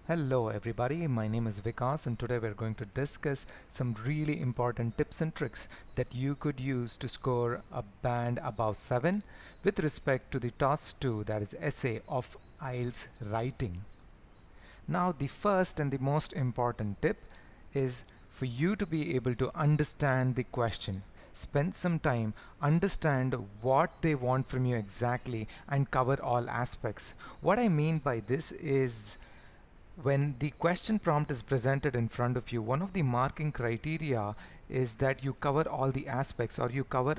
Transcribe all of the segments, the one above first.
Hello everybody, my name is Vikas and today we're going to discuss some really important tips and tricks that you could use to score a band above 7 with respect to the task 2, that is essay of IELTS writing. Now the first and the most important tip is for you to be able to understand the question. Spend some time, understand what they want from you exactly and cover all aspects. What I mean by this is when the question prompt is presented in front of you, one of the marking criteria is that you cover all the aspects or you cover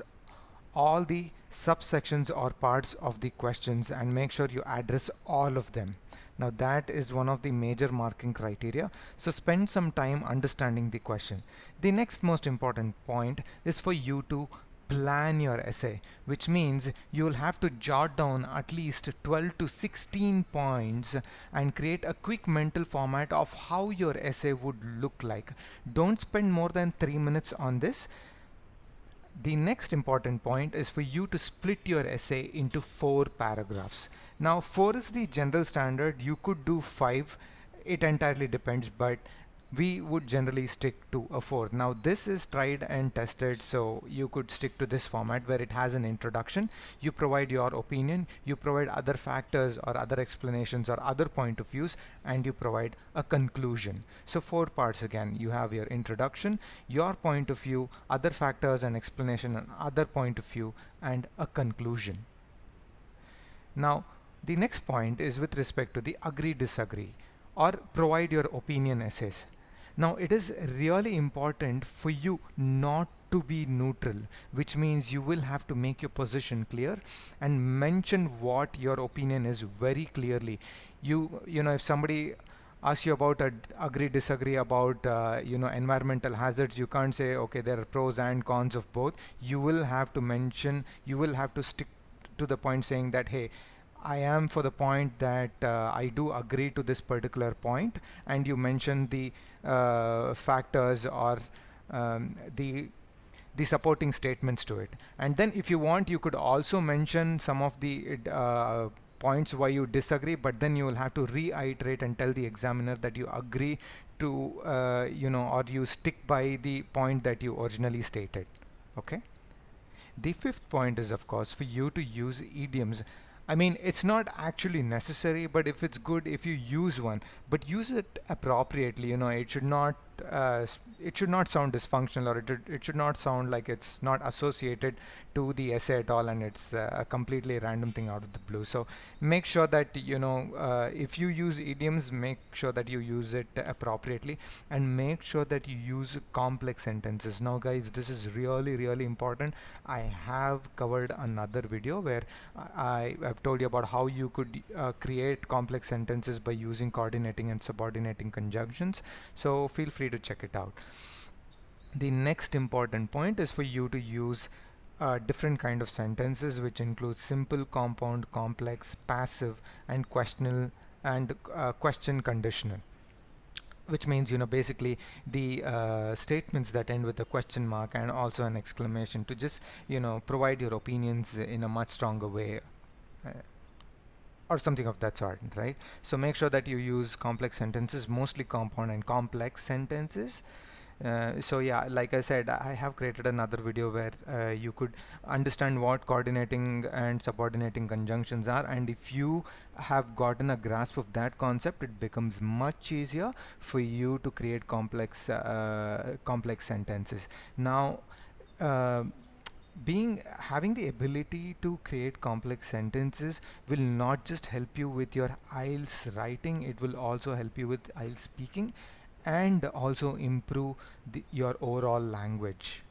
all the subsections or parts of the questions and make sure you address all of them. Now that is one of the major marking criteria. So spend some time understanding the question. The next most important point is for you to plan your essay, which means you will have to jot down at least 12 to 16 points and create a quick mental format of how your essay would look like. Don't spend more than 3 minutes on this. The next important point is for you to split your essay into 4 paragraphs. Now 4 is the general standard. You could do 5. It entirely depends, but we would generally stick to a 4. Now this is tried and tested, so you could stick to this format where it has an introduction, you provide your opinion, you provide other factors or other explanations or other point of views, and you provide a conclusion. So 4 parts again. You have your introduction, your point of view, other factors and explanation, and other point of view, and a conclusion. Now the next point is with respect to the agree disagree or provide your opinion essays. Now it is really important for you not to be neutral, which means you will have to make your position clear and mention what your opinion is very clearly. You know, if somebody asks you about a agree disagree about environmental hazards, you can't say okay, there are pros and cons of both. You will have to mention, you will have to stick to the point saying that, hey, I am for the point that I do agree to this particular point, and you mention the factors or the supporting statements to it. And then if you want, you could also mention some of the points why you disagree, but then you will have to reiterate and tell the examiner that you agree to or you stick by the point that you originally stated. Okay. The fifth point is, of course, for you to use idioms. I mean, it's not actually necessary, but if it's good if you use one, but use it appropriately. It should not sound dysfunctional, or it should not sound like it's not associated to the essay at all and it's a completely random thing out of the blue. So make sure that if you use idioms, make sure that you use it appropriately and make sure that you use complex sentences. Now guys, this is really important. I have covered another video where I've told you about how you could create complex sentences by using coordinating and subordinating conjunctions, so feel free to check it out. The next important point is for you to use different kind of sentences, which include simple, compound, complex, passive, and questional and question conditional, which means basically the statements that end with a question mark and also an exclamation to just provide your opinions in a much stronger way, or something of that sort, right? So make sure that you use complex sentences, mostly compound and complex sentences. So yeah, like I said, I have created another video where you could understand what coordinating and subordinating conjunctions are, and if you have gotten a grasp of that concept, it becomes much easier for you to create complex sentences. Now having the ability to create complex sentences will not just help you with your IELTS writing, it will also help you with IELTS speaking and also improve your overall language.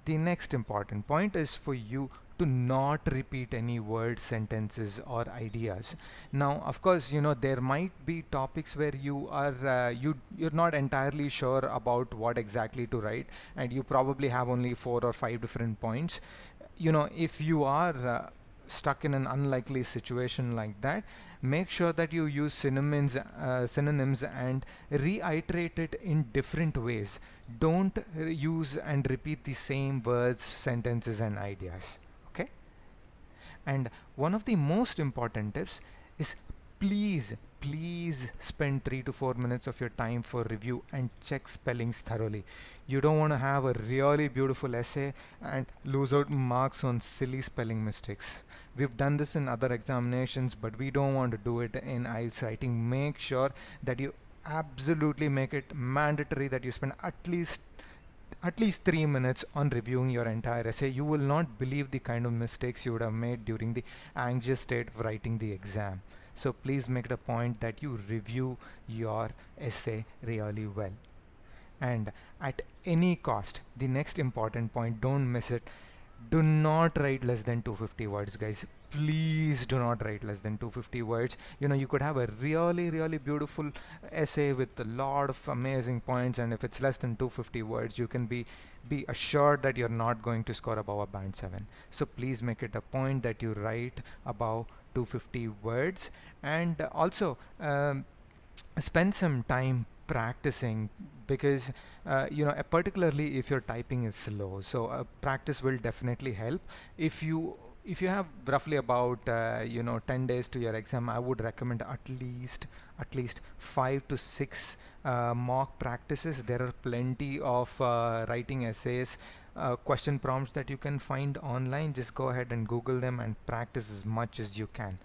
The next important point is for you to not repeat any words, sentences, or ideas. Now, of course, there might be topics where you are you're not entirely sure about what exactly to write, and you probably have only 4 or 5 different points. If you are stuck in an unlikely situation like that, make sure that you use synonyms and reiterate it in different ways. Don't use and repeat the same words, sentences, and ideas. Okay. And one of the most important tips is, please please spend 3 to 4 minutes of your time for review and check spellings thoroughly. You don't want to have a really beautiful essay and lose out marks on silly spelling mistakes. We've done this in other examinations, but we don't want to do it in IELTS writing. Make sure that you absolutely make it mandatory that you spend at least 3 minutes on reviewing your entire essay. You will not believe the kind of mistakes you would have made during the anxious state of writing the exam. So please make it a point that you review your essay really well. And at any cost, the next important point, don't miss it, do not write less than 250 words, guys. Please do not write less than 250 words. You could have a really beautiful essay with a lot of amazing points, and if it's less than 250 words, you can be assured that you're not going to score above a band 7. So please make it a point that you write above 250 words. And also spend some time practicing, because particularly if your typing is slow, so practice will definitely help. If you have roughly about 10 days to your exam, I would recommend at least 5 to 6 mock practices. There are plenty of writing essays, question prompts that you can find online. Just go ahead and Google them and practice as much as you can.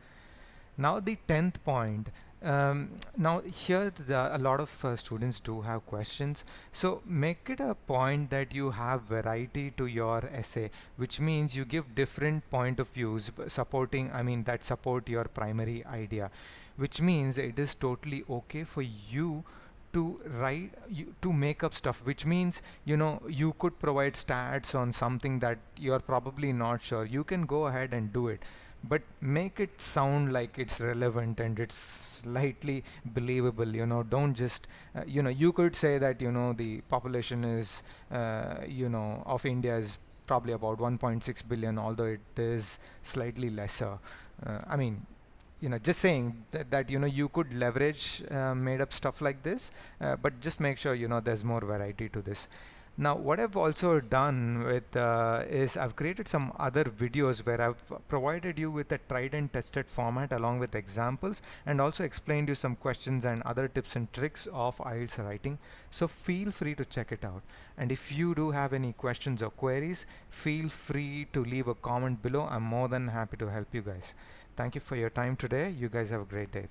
Now the 10th point. Now here a lot of students do have questions, so make it a point that you have variety to your essay, which means you give different point of views that support your primary idea, which means it is totally okay for you to make up stuff, which means you could provide stats on something that you're probably not sure. You can go ahead and do it, but make it sound like it's relevant and it's slightly believable. Don't just you could say that the population is of India is probably about 1.6 billion, although it is slightly lesser. Just saying that you could leverage made up stuff like this, but just make sure there's more variety to this. Now what I've also done with is I've created some other videos where I've provided you with a tried and tested format along with examples, and also explained you some questions and other tips and tricks of IELTS writing. So feel free to check it out, and if you do have any questions or queries, feel free to leave a comment below. I'm more than happy to help you guys. Thank you for your time today. You guys have a great day.